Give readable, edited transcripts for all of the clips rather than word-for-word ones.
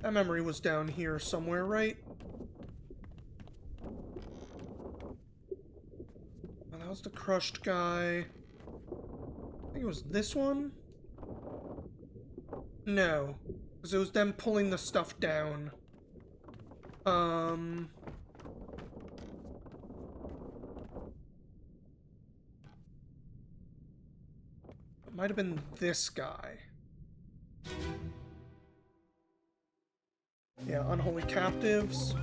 That memory was down here somewhere, right? Oh, that was the crushed guy. I think it was this one? No. Because it was them pulling the stuff down. It might have been this guy. Yeah, unholy captives.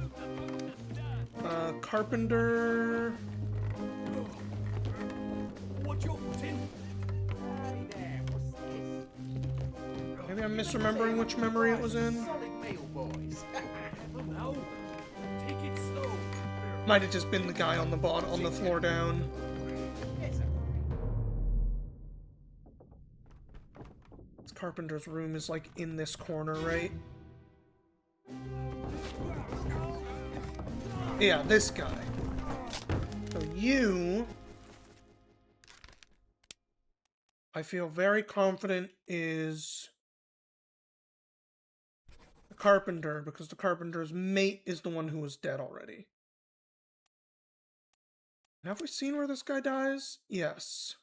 Carpenter. Maybe I'm misremembering which memory it was in. Might have just been the guy on the bottom, on the floor down. This Carpenter's room is like in this corner, right? Yeah, this guy. So you, I feel very confident, is the Carpenter, because the Carpenter's mate is the one who was dead already. Have we seen where this guy dies? Yes.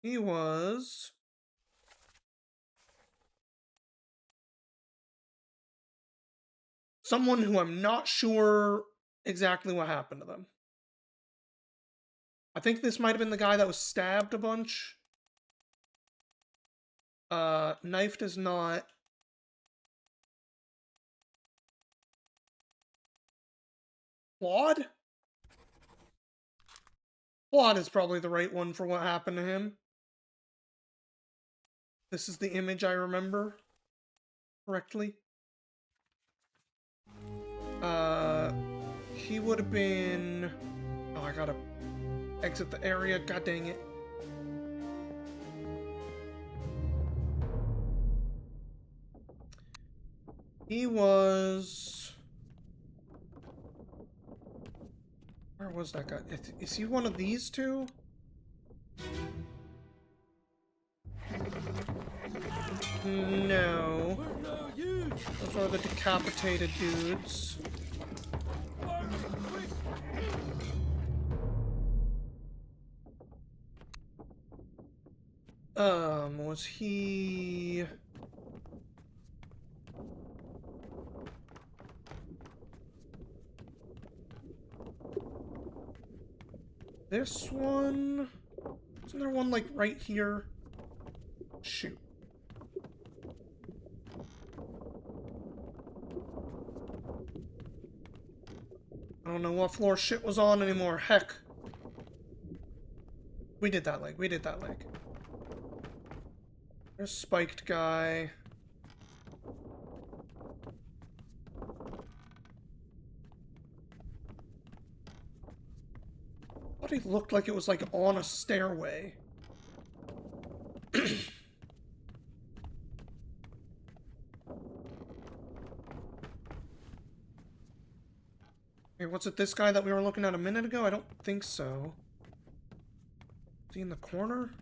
He was... someone who I'm not sure exactly what happened to them. I think this might have been the guy that was stabbed a bunch. Knifed is not. Claude? Claude is probably the right one for what happened to him. This is the image I remember correctly. He would have been... oh, I gotta exit the area. God dang it. He was... where was that guy? Is he one of these two? No. Those are the decapitated dudes. Was he... this one? Isn't there one, like, right here? Shoot. I don't know what floor shit was on anymore. Heck. We did that leg. We did that leg. There's spiked guy. Thought he looked like it was like on a stairway. Hey, was it this guy that we were looking at a minute ago? I don't think so. Is he in the corner?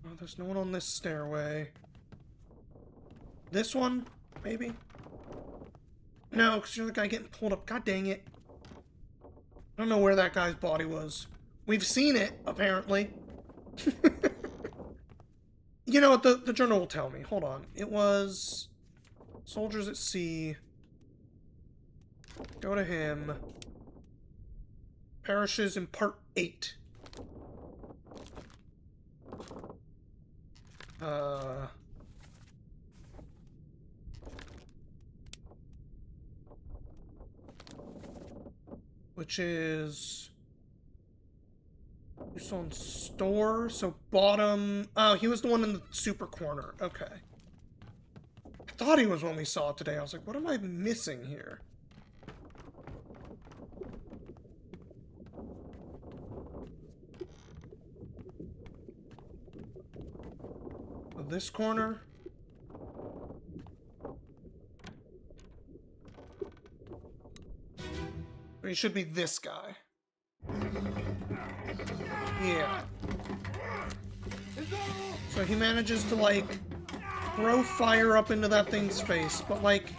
Oh, there's no one on this stairway. This one? Maybe? No, because you're the guy getting pulled up. God dang it. I don't know where that guy's body was. We've seen it, apparently. You know what? The journal will tell me. Hold on. It was... Soldiers at Sea. Go to him. Parishes in Part 8. Which is... Use on store, so bottom... oh, he was the one in the super corner. Okay. I thought he was one we saw today. I was like, what am I missing here? This corner? He should be this guy. Yeah. So he manages to, like, throw fire up into that thing's face, but, like,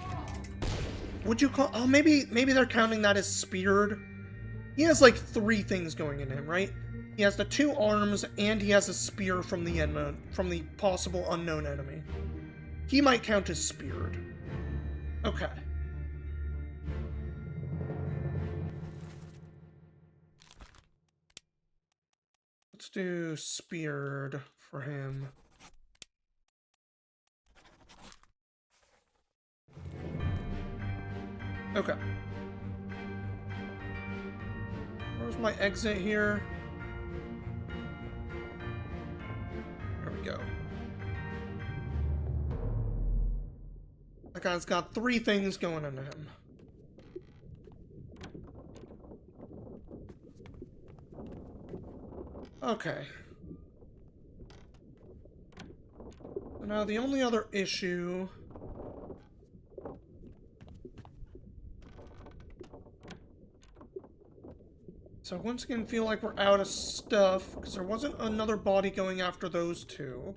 would you call... Oh, maybe they're counting that as speared. He has, like, 3 things going in him, right? He has the 2 arms, and he has a spear from the possible unknown enemy. He might count as speared. Okay. Let's do speared for him. Okay. Where's my exit here? There we go. That guy's got 3 things going into him. Okay. So now the only other issue... So once again, feel like we're out of stuff, because there wasn't another body going after those 2.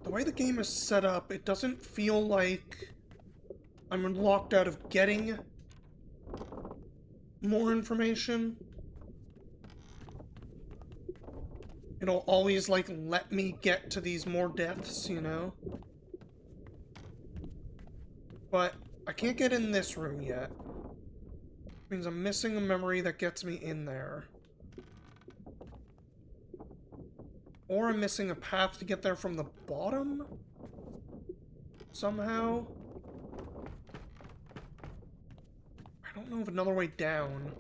The way the game is set up, it doesn't feel like I'm locked out of getting more information. It'll always, like, let me get to these more deaths, you know? But I can't get in this room yet. Which means I'm missing a memory that gets me in there. Or I'm missing a path to get there from the bottom? Somehow? I don't know of another way down.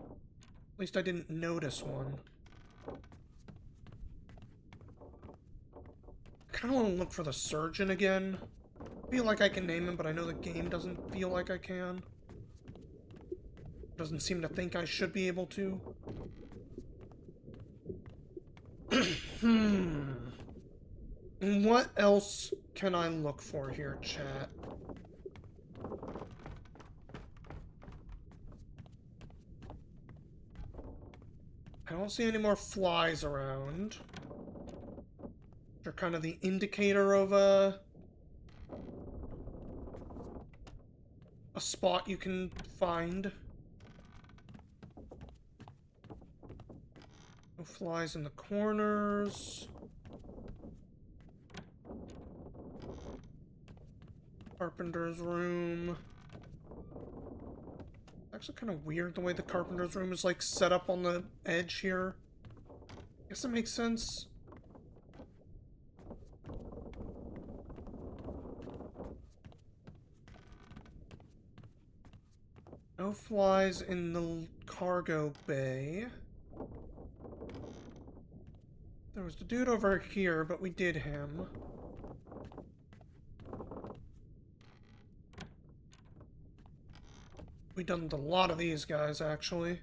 At least I didn't notice one. I kind of want to look for the surgeon again. I feel like I can name him, but I know the game doesn't feel like I can. Doesn't seem to think I should be able to. What else can I look for here, chat? I don't see any more flies around. They're kind of the indicator of a spot you can find. No flies in the corners. Carpenter's room. Actually kind of weird the way the carpenter's room is, like, set up on the edge here. Guess that makes sense. No flies in the cargo bay. There was the dude over here, but we did him. We've done a lot of these guys, actually.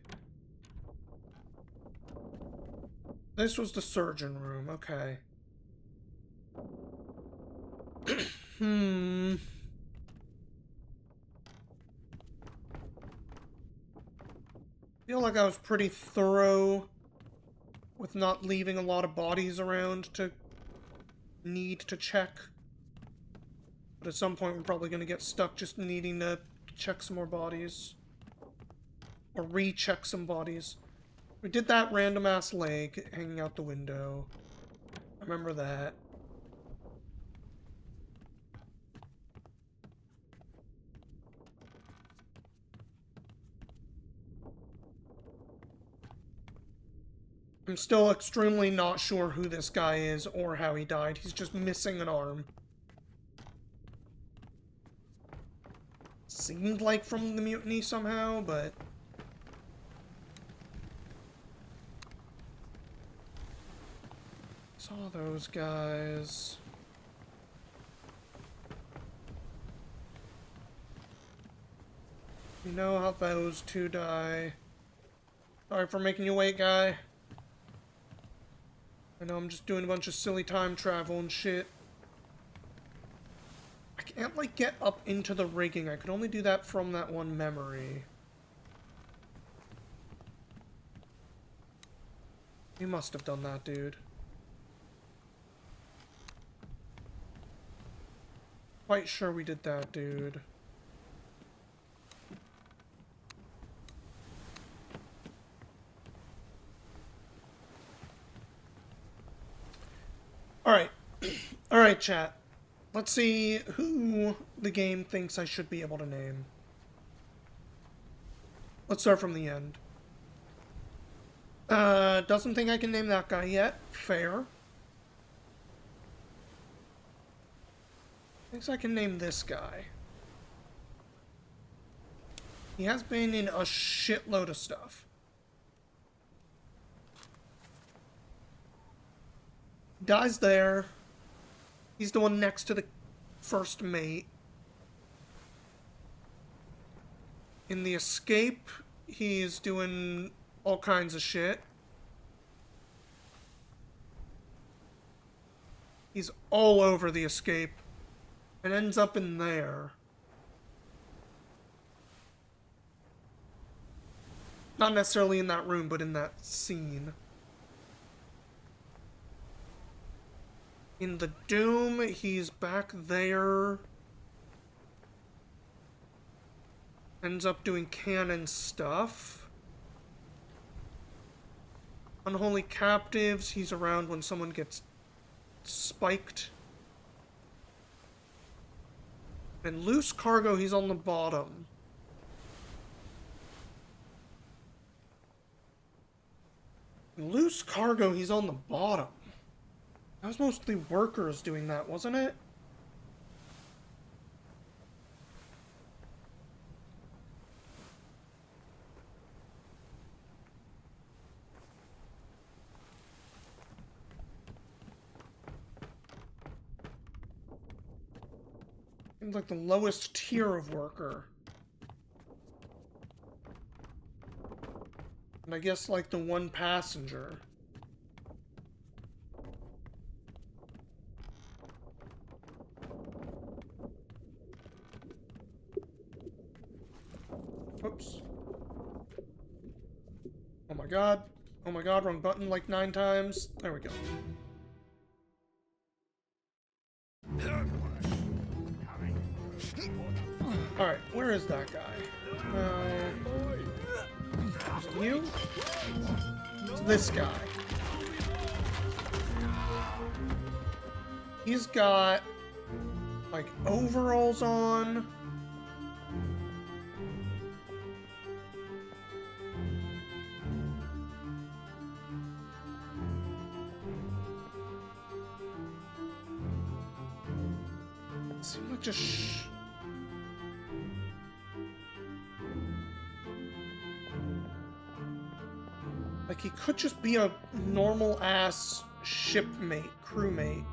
This was the surgeon room, okay. Feel like I was pretty thorough with not leaving a lot of bodies around to need to check. But at some point we're probably going to get stuck just needing to check some more bodies. Or recheck some bodies. We did that random-ass leg hanging out the window. I remember that. I'm still extremely not sure who this guy is or how he died. He's just missing an arm. Seemed like from the mutiny somehow, but... Saw those guys. You know how those 2 die. Sorry for making you wait, guy. I know I'm just doing a bunch of silly time travel and shit. I can't, like, get up into the rigging. I could only do that from that one memory. You must have done that, dude. Quite sure we did that, dude. Alright. Alright, chat. Let's see who the game thinks I should be able to name. Let's start from the end. Doesn't think I can name that guy yet. Fair. Thinks I can name this guy. He has been in a shitload of stuff. Dies there. He's the one next to the first mate. In the escape, he's doing all kinds of shit. He's all over the escape. And ends up in there. Not necessarily in that room, but in that scene. In the Doom, he's back there. Ends up doing canon stuff. Unholy Captives, he's around when someone gets spiked. And Loose Cargo, he's on the bottom. Loose Cargo, he's on the bottom. That was mostly workers doing that, wasn't it? Seems like the lowest tier of worker. And I guess like the one passenger. Oops. Oh my god. Oh my god, wrong button like 9 times. There we go. Alright, where is that guy? Is it you? It's this guy. He's got, like, overalls on. Seems like just... Like, he could just be a normal-ass shipmate, crewmate.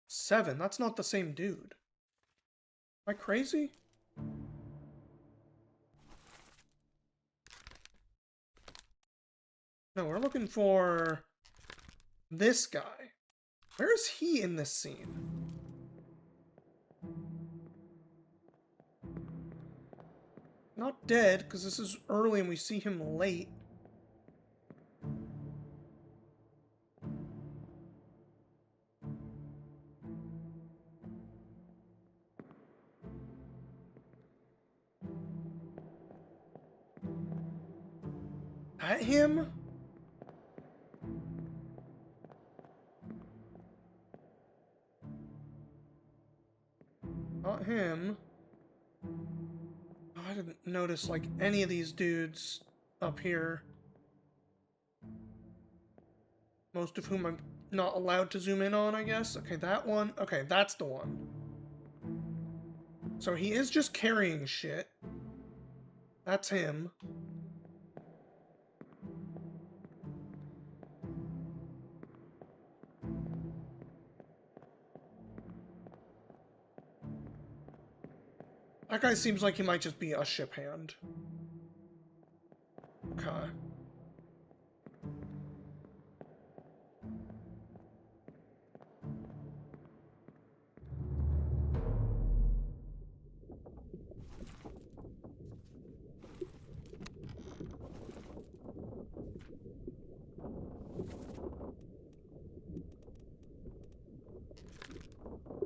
Seven? That's not the same dude. Am I crazy? No, we're looking for this guy. Where is he in this scene? Not dead, because this is early and we see him late. At him? Not him. Oh, I didn't notice, like, any of these dudes up here. Most of whom I'm not allowed to zoom in on, I guess. Okay, that one. Okay, that's the one. So he is just carrying shit. That's him. That guy seems like he might just be a ship hand. Okay.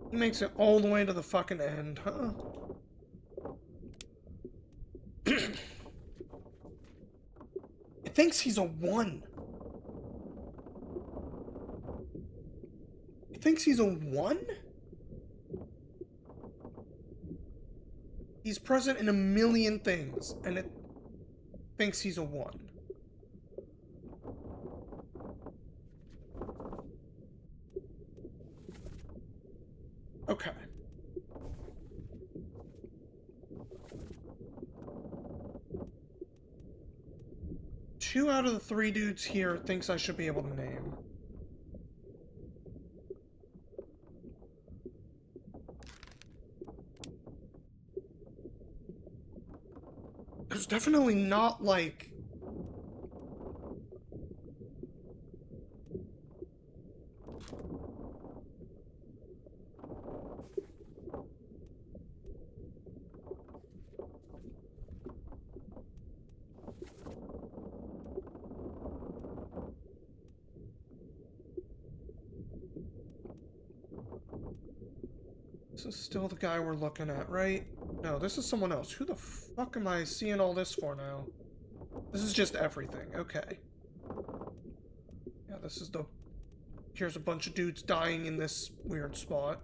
He makes it all the way to the fucking end, huh? It thinks he's a 1. It thinks he's a 1? He's present in a million things, and it thinks he's a 1. Okay. Two out of the 3 dudes here thinks I should be able to name. There's definitely not, like... This is still the guy we're looking at, right? No, this is someone else. Who the fuck am I seeing all this for now? This is just everything. Okay. Yeah, this is the... Here's a bunch of dudes dying in this weird spot.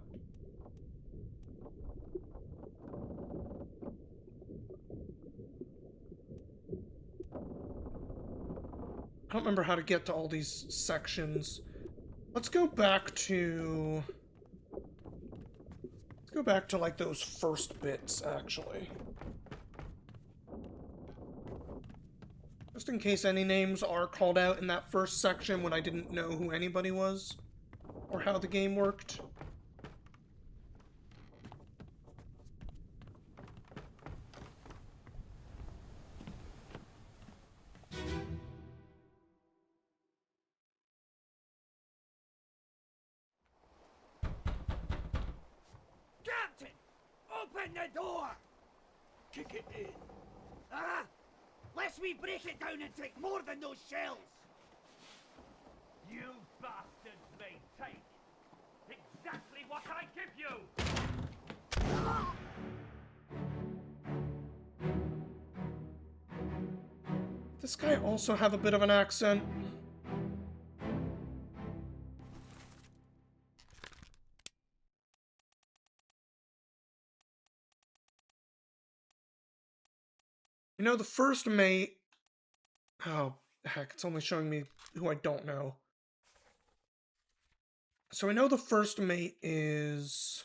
I don't remember how to get to all these sections. Let's go back to... Go back to, like, those first bits, actually. Just in case any names are called out in that first section when I didn't know who anybody was, or how the game worked. Open the door! Kick it in. Ah! Lest we break it down and take more than those shells! You bastards may take exactly what I give you! Ah! This guy also have a bit of an accent. You know, the first mate... Oh, heck, it's only showing me who I don't know. So I know the first mate is...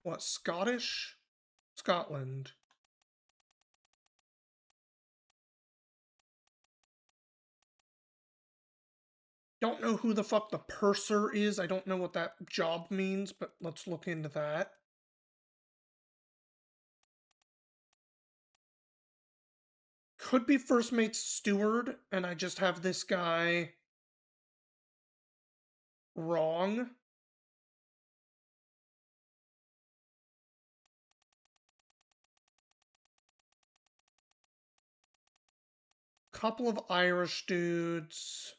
What, Scottish? Scotland. Don't know who the fuck the purser is. I don't know what that job means, but let's look into that. Could be first mate's steward, and I just have this guy wrong. Couple of Irish dudes.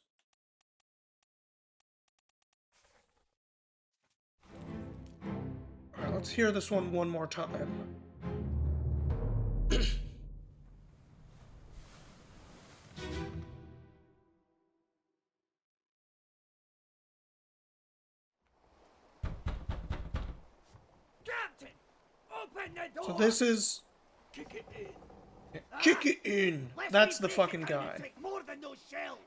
Alright, let's hear this one more time. Captain! Open the door! So this is... Kick it in. Kick it in! Lest That's we the break fucking it down and guy. take more than those shells!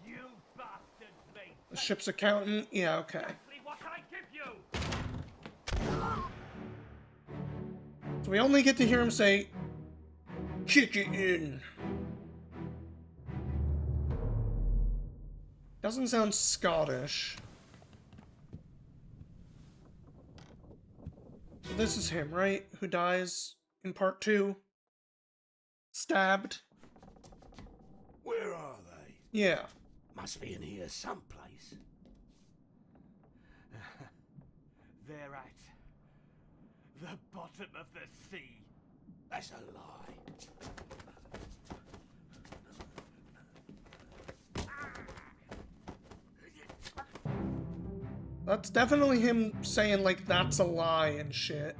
You bastards may The take ship's accountant? Yeah, okay. exactly what I give you! Ah! So we only get to hear him say, kick it in. Doesn't sound Scottish. So this is him, right? Who dies in part 2? Stabbed? Where are they? Yeah. Must be in here someplace. They're at the bottom of the sea. That's a lie. That's definitely him saying, like, that's a lie and shit.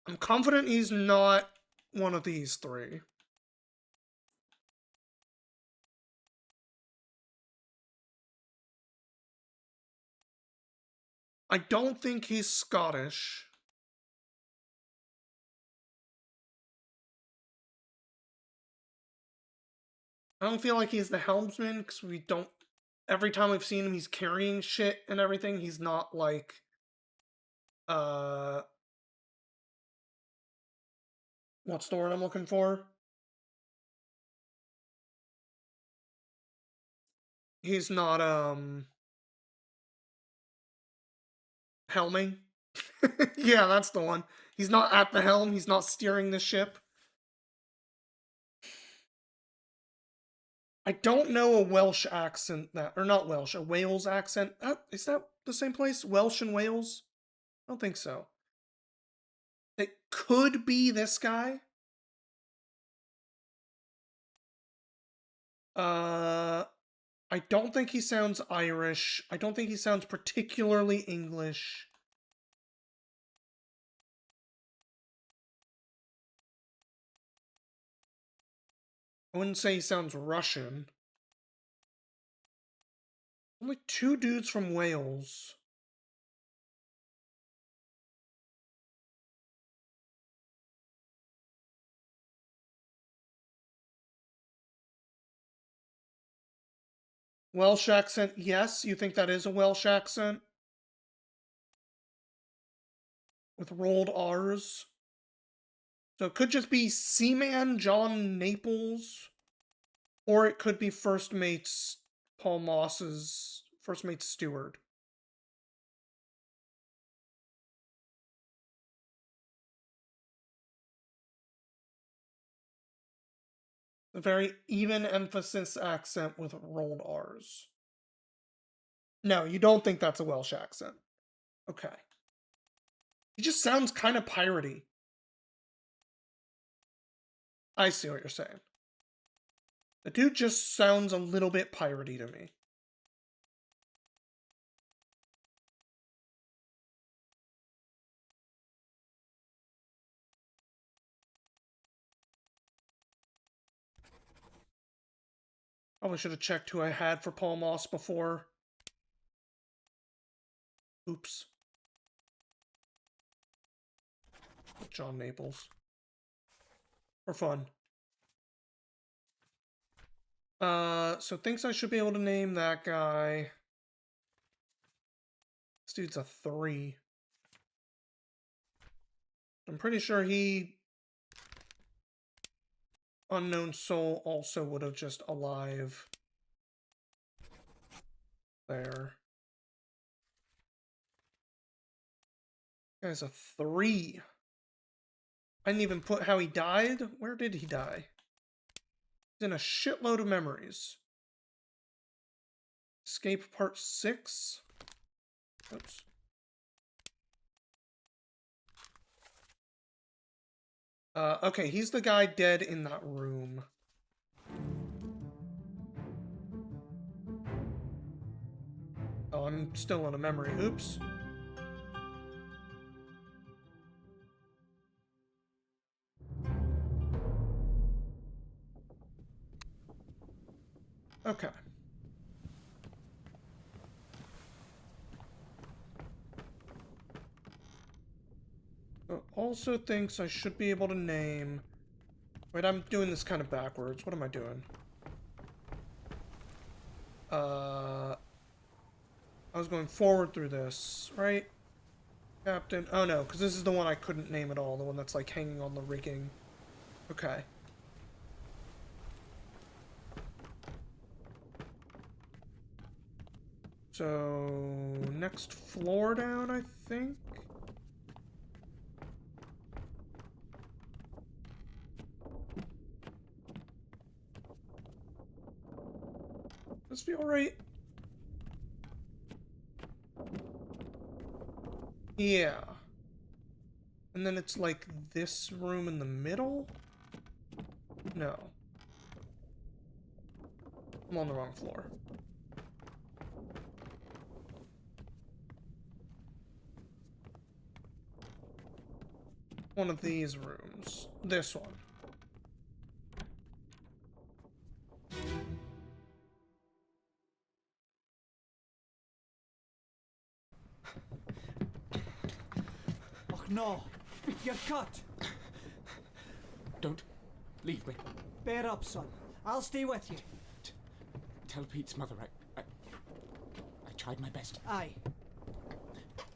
I'm confident he's not one of these three. I don't think he's Scottish. I don't feel like he's the helmsman, because we don't... Every time we've seen him, he's carrying shit and everything. He's not, like... What's the word I'm looking for? He's not, helming. Yeah, that's the one. He's not at the helm. He's not steering the ship. I don't know a Welsh accent that... Or not Welsh, a Wales accent. Is that the same place? Welsh and Wales? I don't think so. It could be this guy. I don't think he sounds Irish. I don't think he sounds particularly English. I wouldn't say he sounds Russian. Only 2 dudes from Wales. Welsh accent, yes. You think that is a Welsh accent? With rolled R's. So it could just be Seaman John Naples. Or it could be First Mate's Paul Moss's First Mate's steward. A very even emphasis accent with rolled R's. No, you don't think that's a Welsh accent. Okay. He just sounds kind of piratey. I see what you're saying. The dude just sounds a little bit piratey to me. Probably should have checked who I had for Paul Moss before. Oops. John Naples. For fun. So thinks I should be able to name that guy. This dude's a 3. I'm pretty sure he... Unknown Soul also would have just alive. There. Guy's a 3. I didn't even put how he died. Where did he die? He's in a shitload of memories. Escape Part 6. Oops. Okay, he's the guy dead in that room. Oh, I'm still in a memory. Oops. Okay. So also thinks I should be able to name... Wait, I'm doing this kind of backwards. What am I doing? I was going forward through this, right? Captain... Oh no, because this is the one I couldn't name at all. The one that's like hanging on the rigging. Okay. So... Next floor down, I think? This feel right? Yeah. And then it's like this room in the middle? No. I'm on the wrong floor. One of these rooms. This one. Oh no, you're cut. Don't leave me. Bear up, son. I'll stay with you. Tell Pete's mother I tried my best Aye,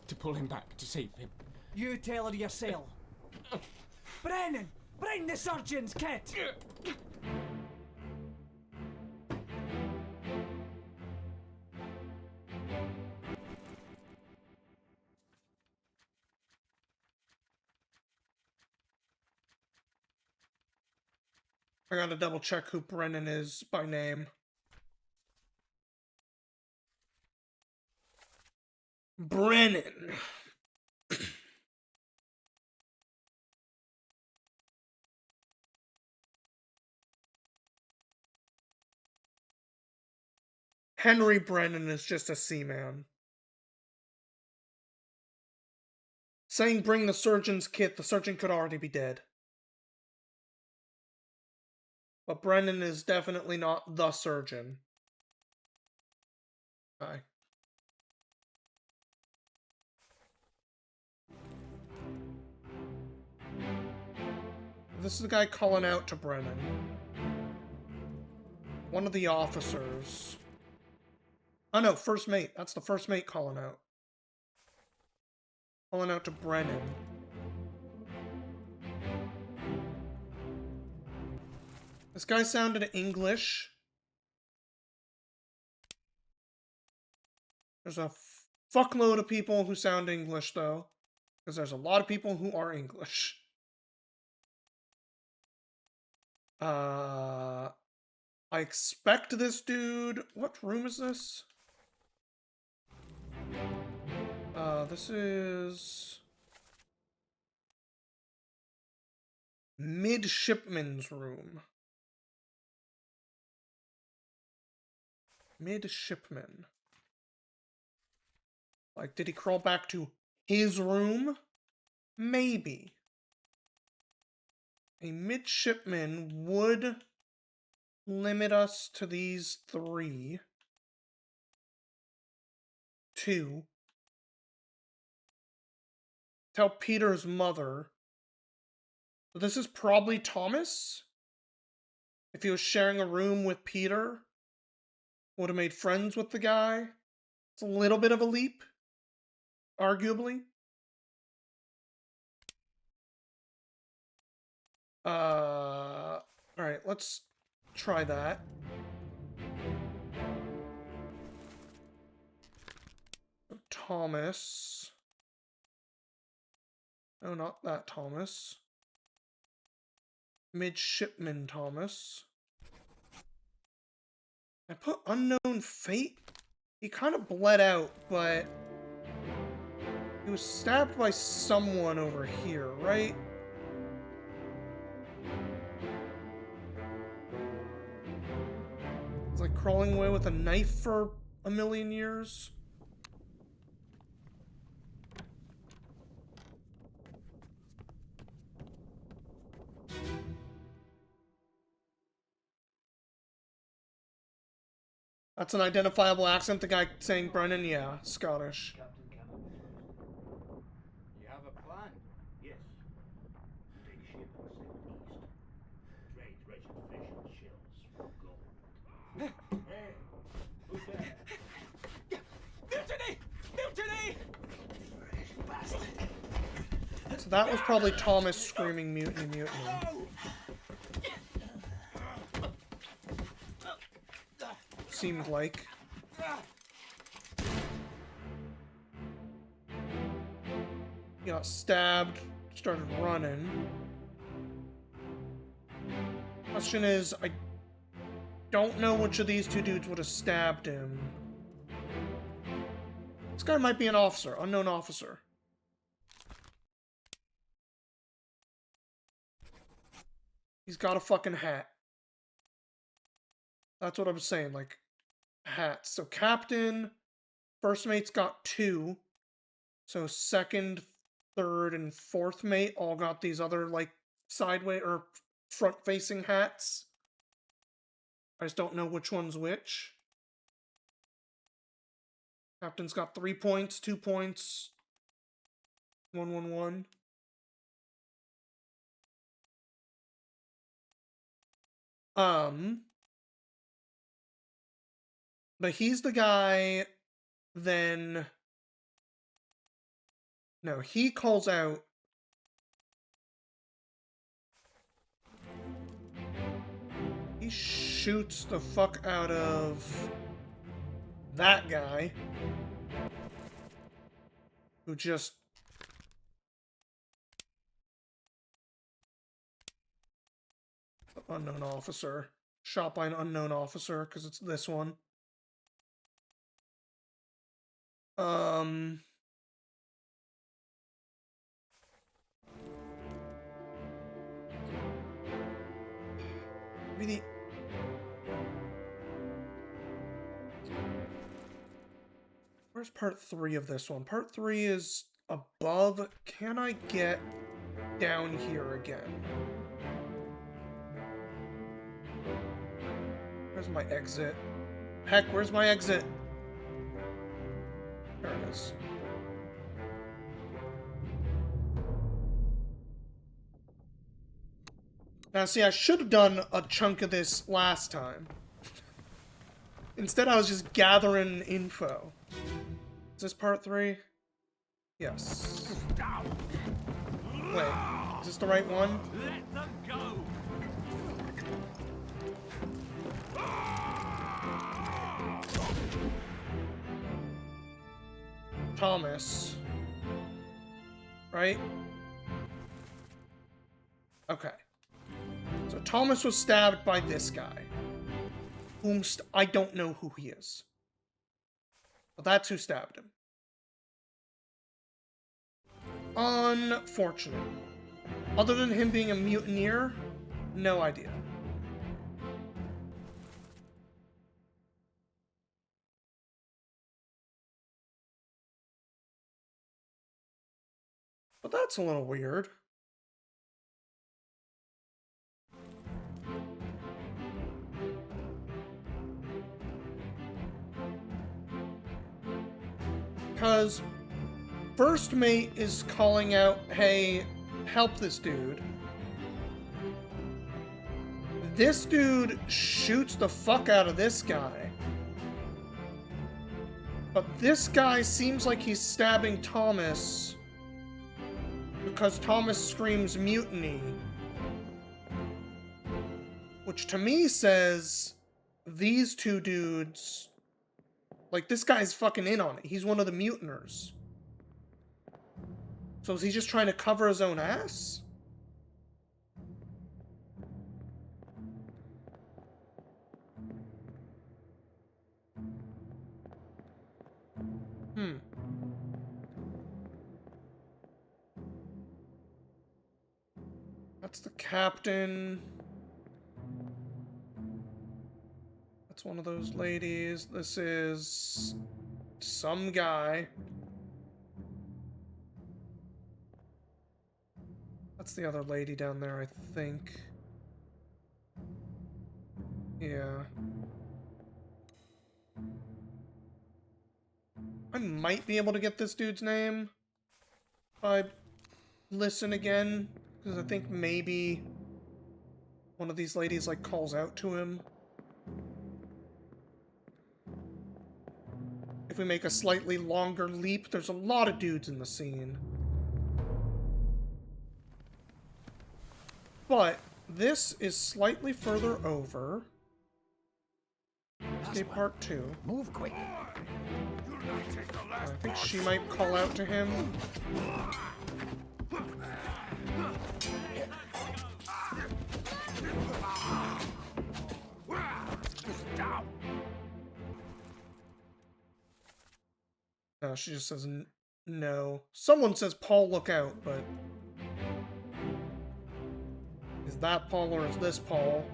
to pull him back, to save him. you tell her yourself. Brennan, bring the surgeon's kit. I gotta double check who Brennan is by name. Brennan. Henry Brennan is just a seaman. Saying bring the surgeon's kit, the surgeon could already be dead. But Brennan is definitely not the surgeon. Okay. This is the guy calling out to Brennan. One of the officers. Oh no, first mate. That's the first mate calling out. Calling out to Brennan. This guy sounded English. There's a fuckload of people who sound English, though. Because there's a lot of people who are English. I expect this dude... What room is this? This is... Midshipman's room. Midshipman. Like, did he crawl back to his room? Maybe. A midshipman would limit us to these three. 2. Tell Peter's mother. So this is probably Thomas. If he was sharing a room with Peter, would have made friends with the guy. It's a little bit of a leap, arguably. Alright, let's try that. Thomas. No, not that Thomas. Midshipman Thomas. I put unknown fate. He kind of bled out, but he was stabbed by someone over here, right? It's like crawling away with a knife for a million years. That's an identifiable accent. The guy saying Brennan, yeah, Scottish. Captain Cannon. You have a plan? Yes. Take ship and sail east. Trade wretched fish and shells for gold. Hey, who's there? Mutiny! Mutiny! Bastard! So that was probably Thomas screaming mutiny, mutiny. Seemed like. He got stabbed, started running. Question is, I don't know which of these two dudes would have stabbed him. This guy might be an officer, unknown officer. He's got a fucking hat. That's what I'm saying, like, hats. So captain, first mate's got 2. So second, third, and fourth mate all got these other, like, sideways or front-facing hats. I just don't know which one's which. Captain's got 3 points, 2 points, 1, 1, 1. But he's the guy, then... No, he calls out... He shoots the fuck out of that guy, who just... Unknown officer. Shot by an unknown officer, because it's this one. Maybe where's part 3 of this one? Part 3 is above. Can I get down here again? Where's my exit? Heck, where's my exit? There it is. Now, see, I should have done a chunk of this last time. Instead, I was just gathering info. Is this part 3? Yes. Wait, is this the right one? Let them go. Thomas. Right? Okay. So Thomas was stabbed by this guy. Whom I don't know who he is. But that's who stabbed him. Unfortunate. Other than him being a mutineer, no idea. But that's a little weird. Because first mate is calling out, hey, help this dude. This dude shoots the fuck out of this guy. But this guy seems like he's stabbing Thomas because Thomas screams mutiny. Which to me says these two dudes... Like, this guy's fucking in on it. He's one of the mutineers. So is he just trying to cover his own ass? That's the captain. That's one of those ladies. This is some guy. That's the other lady down there, I think. Yeah. I might be able to get this dude's name if I listen again, because I think maybe one of these ladies, like, calls out to him. If we make a slightly longer leap, there's a lot of dudes in the scene. But this is slightly further over. Okay, part 2. Move quick. I think she might call out to him. No, she just says no. Someone says, Paul, look out, but... Is that Paul or is this Paul?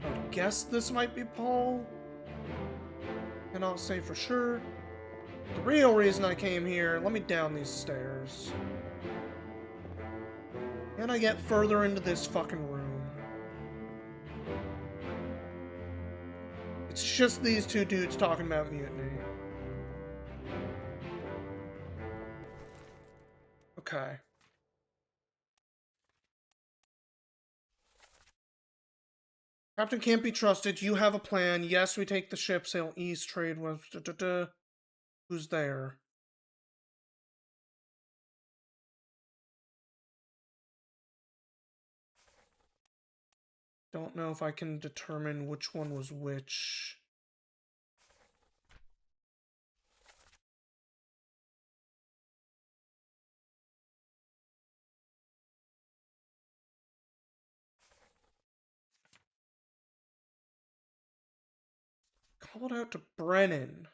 I would guess this might be Paul. Cannot say for sure. The real reason I came here, let me down these stairs. And I get further into this fucking room. It's just these two dudes talking about mutiny. Okay. Captain can't be trusted. You have a plan. Yes, we take the ship, sail east, trade west. Who's there? Don't know if I can determine which one was which. Called out to Brennan.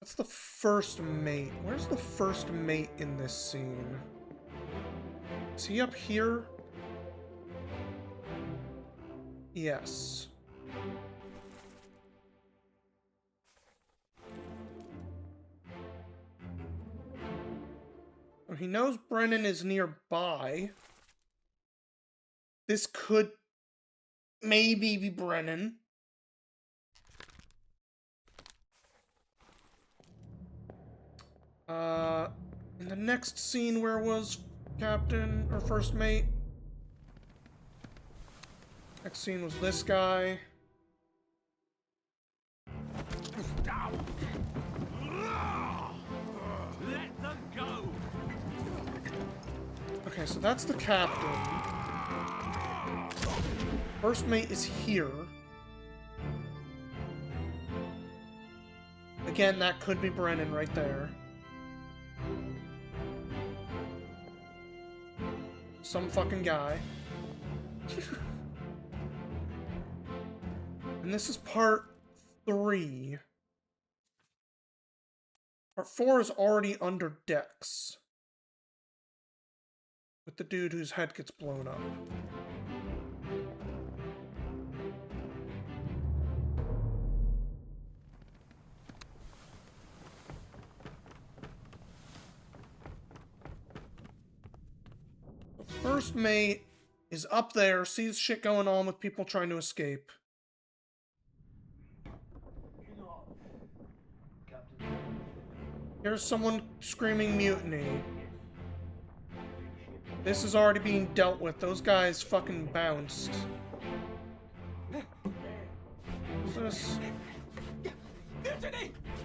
That's the first mate. Where's the first mate in this scene? Is he up here? Yes. So he knows Brennan is nearby. This could maybe be Brennan. In the next scene, where was Captain or First Mate? Next scene was this guy. Let them go. Okay, so that's the captain. First Mate is here. Again, that could be Brennan right there. Some fucking guy. And this is part 3. Part 4 is already under decks. With the dude whose head gets blown up. First Mate is up there, sees shit going on with people trying to escape. Here's someone screaming mutiny. This is already being dealt with. Those guys fucking bounced. What's this?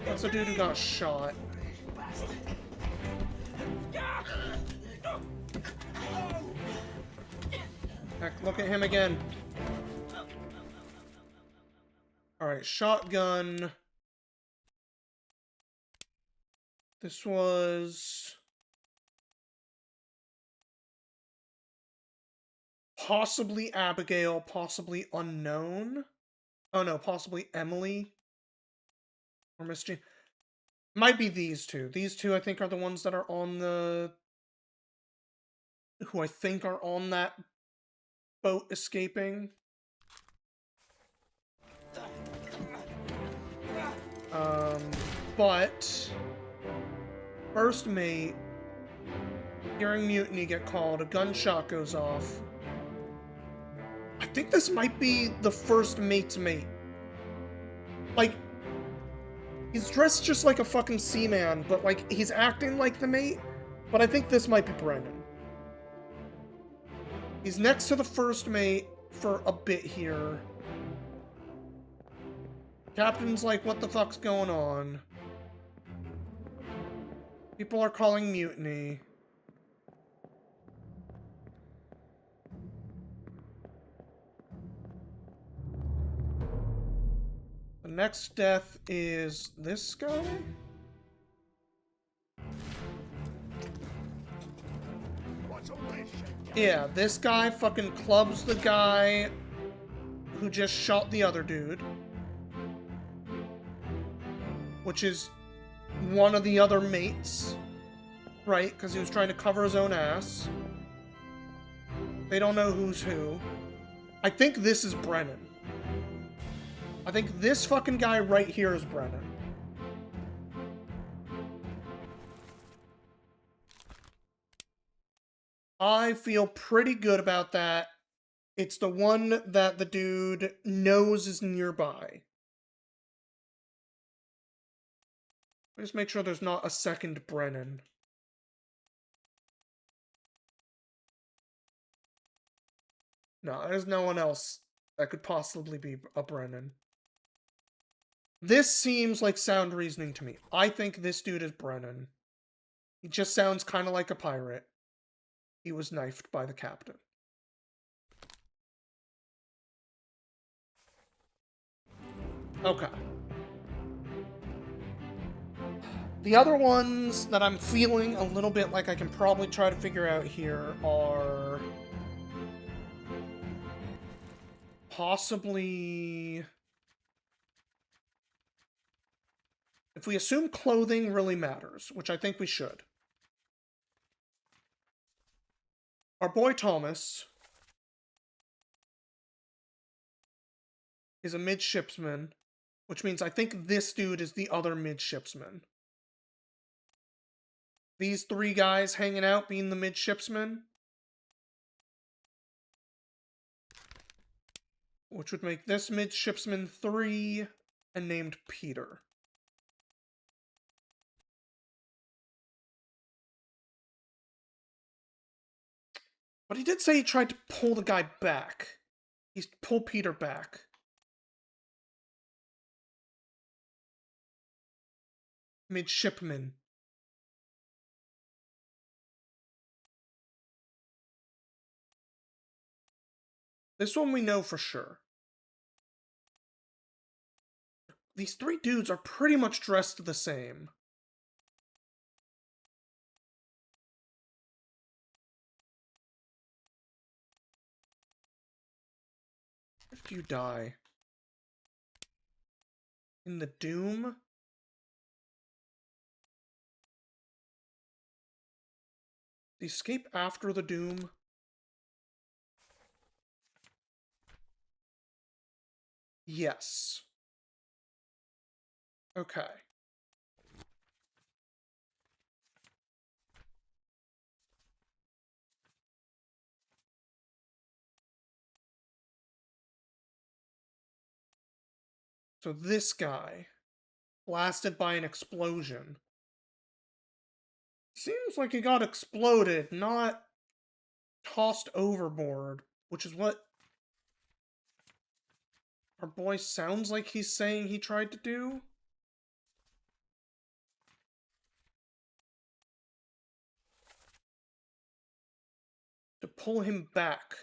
That's a dude who got shot. Heck, look at him again. Alright, shotgun. This was possibly Abigail, possibly unknown. Oh no, possibly Emily. Or Miss Jean. Might be these two. These two, I think, are the ones that are on the... who I think are on that boat escaping. But First Mate, hearing mutiny get called, a gunshot goes off. I think this might be the First Mate's mate. Like, he's dressed just like a fucking seaman, but like, he's acting like the mate. But I think this might be Brennan. He's next to the First Mate for a bit here. Captain's like, what the fuck's going on? People are calling mutiny. The next death is this guy? Yeah, this guy fucking clubs the guy who just shot the other dude. Which is one of the other mates, right? Because he was trying to cover his own ass. They don't know who's who. I think this is Brennan. I think this fucking guy right here is Brennan. I feel pretty good about that. It's the one that the dude knows is nearby. Just make sure there's not a second Brennan. No, there's no one else that could possibly be a Brennan. This seems like sound reasoning to me. I think this dude is Brennan. He just sounds kind of like a pirate. He was knifed by the captain. Okay. The other ones that I'm feeling a little bit like I can probably try to figure out here are possibly, if we assume clothing really matters, which I think we should. Our boy Thomas is a midshipman, which means I think this dude is the other midshipman. These three guys hanging out being the midshipmen, which would make this midshipman 3 and named Peter. But he did say he tried to pull the guy back. He's pulled Peter back. Midshipman. This one we know for sure. These three dudes are pretty much dressed the same. Where did you die? In the Doom? The escape after the Doom? Yes. Okay. So this guy, blasted by an explosion. Seems like he got exploded, not tossed overboard, which is what our boy sounds like he's saying he tried to do. To pull him back.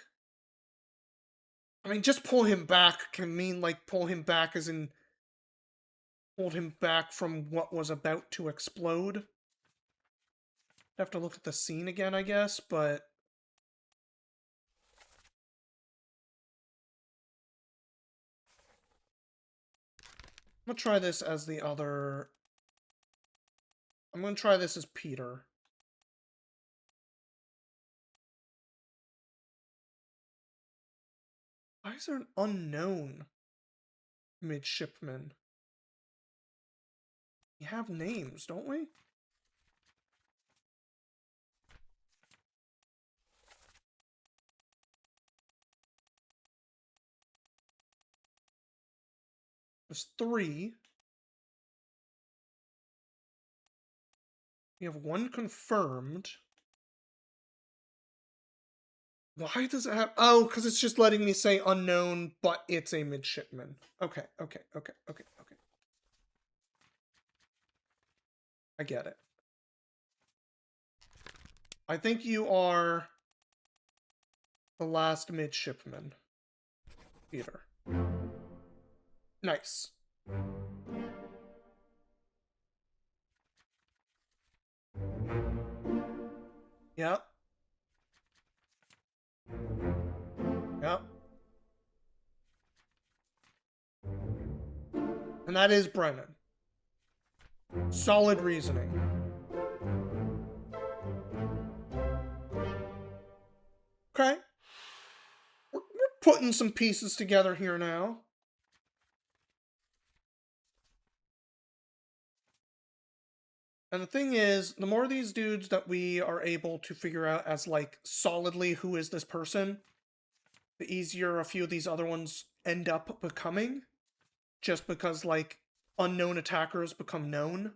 I mean, just pull him back can mean, like, pull him back as in hold him back from what was about to explode. I'd have to look at the scene again, I guess, but I'm gonna try this as the other. I'm gonna try this as Peter. Why is there an unknown midshipman? We have names, don't we? There's 3. We have 1 confirmed. Why does it have... Oh, because it's just letting me say unknown, but it's a midshipman. Okay. I get it. I think you are the last midshipman, Peter. Nice. Yep. Yep. And that is Brennan. Solid reasoning. Okay. We're putting some pieces together here now. And the thing is, the more of these dudes that we are able to figure out as, like, solidly who is this person, the easier a few of these other ones end up becoming. Just because, like, unknown attackers become known.